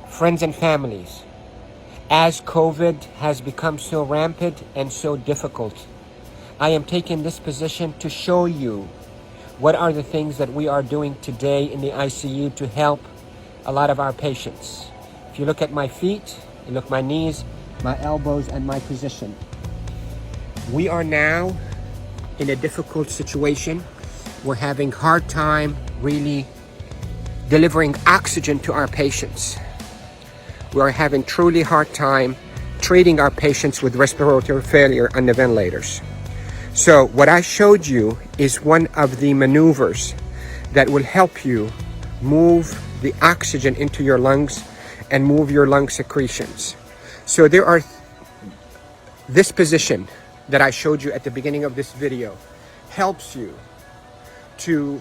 Friends and families, as COVID has become so rampant and so difficult, I am taking this position to show you what are the things that we are doing today in the ICU to help a lot of our patients. If you look at my feet, you look at my knees, my elbows, and my position. We are now in a difficult situation. We're having hard time really delivering oxygen to our patients. We are having truly hard time treating our patients with respiratory failure on the ventilators. So what I showed you is one of the maneuvers that will help you move the oxygen into your lungs and move your lung secretions. So there are this position that I showed you at the beginning of this video helps you to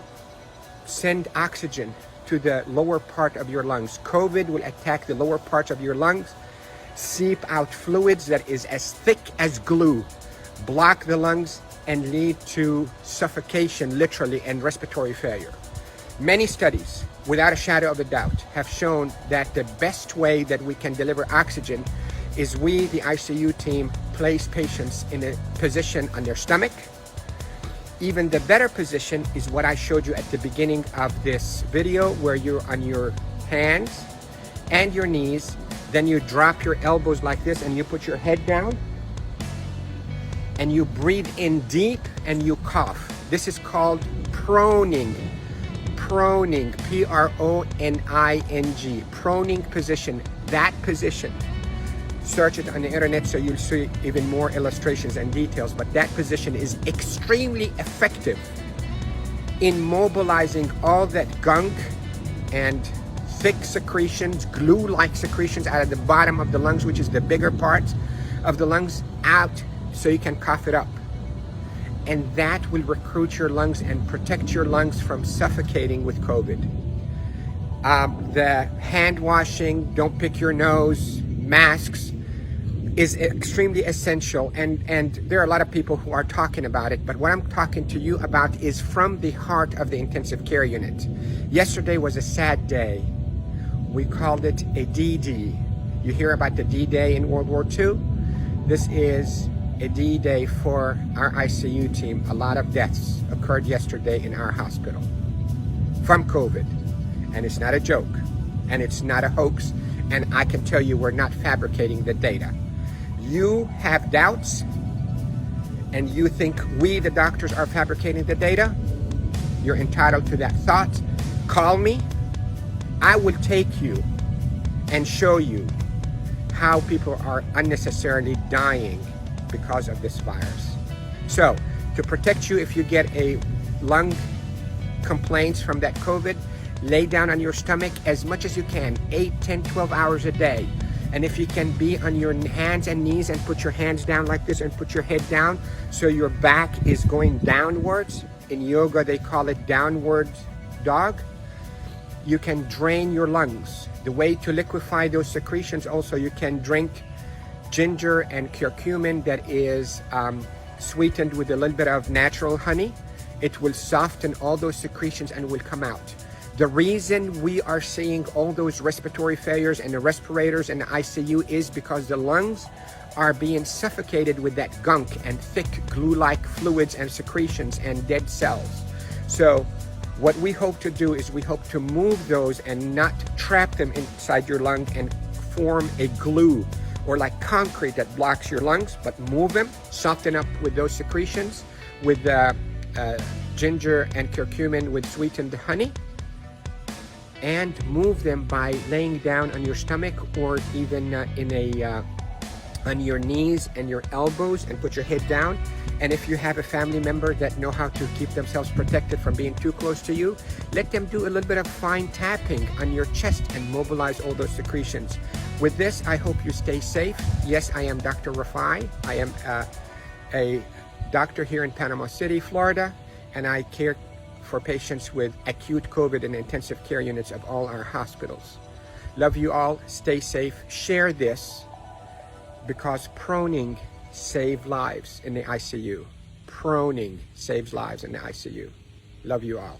send oxygen to the lower part of your lungs. COVID will attack the lower parts of your lungs, seep out fluids that is as thick as glue, block the lungs, and lead to suffocation, literally, and respiratory failure. Many studies, without a shadow of a doubt, have shown that the best way that we can deliver oxygen is we, the ICU team, place patients in a position on their stomach. Even the better position is what I showed you at the beginning of this video, where you're on your hands and your knees, then you drop your elbows like this and you put your head down and you breathe in deep and you cough. This is called proning. Proning, P-R-O-N-I-N-G, proning position. That position, search it on the internet so you'll see even more illustrations and details, but that position is extremely effective in mobilizing all that gunk and thick secretions, glue-like secretions out of the bottom of the lungs, which is the bigger part of the lungs, out so you can cough it up. And that will recruit your lungs and protect your lungs from suffocating with COVID. The hand washing, don't pick your nose, masks, is extremely essential, and there are a lot of people who are talking about it, but what I'm talking to you about is from the heart of the intensive care unit. Yesterday was a sad day. We called it a D-Day. You hear about the D-Day in World War II? This is a D-Day for our ICU team. A lot of deaths occurred yesterday in our hospital from COVID, and it's not a joke, and it's not a hoax, and I can tell you we're not fabricating the data. You have doubts and you think we, the doctors, are fabricating the data. You're entitled to that thought. Call me. I will take you and show you how people are unnecessarily dying because of this virus. So to protect you, if you get a lung complaints from that COVID, lay down on your stomach as much as you can, 8, 10, 12 hours a day. And if you can be on your hands and knees and put your hands down like this and put your head down so your back is going downwards. In yoga, they call it downward dog. You can drain your lungs. The way to liquefy those secretions, also you can drink ginger and curcumin that is sweetened with a little bit of natural honey. It will soften all those secretions and will come out. The reason we are seeing all those respiratory failures and the respirators in the ICU is because the lungs are being suffocated with that gunk and thick glue-like fluids and secretions and dead cells. So what we hope to do is we hope to move those and not trap them inside your lung and form a glue or like concrete that blocks your lungs, but move them, soften up with those secretions with ginger and curcumin with sweetened honey, and move them by laying down on your stomach or even on your knees and your elbows and put your head down. And if you have a family member that know how to keep themselves protected from being too close to you, let them do a little bit of fine tapping on your chest and mobilize all those secretions. With this, I hope you stay safe. Yes, I am Dr. Rafai. I am a doctor here in Panama City, Florida, and I care for patients with acute COVID in intensive care units of all our hospitals. Love you all. Stay safe. Share this because proning saves lives in the ICU. proning saves lives in the ICU. Love you all.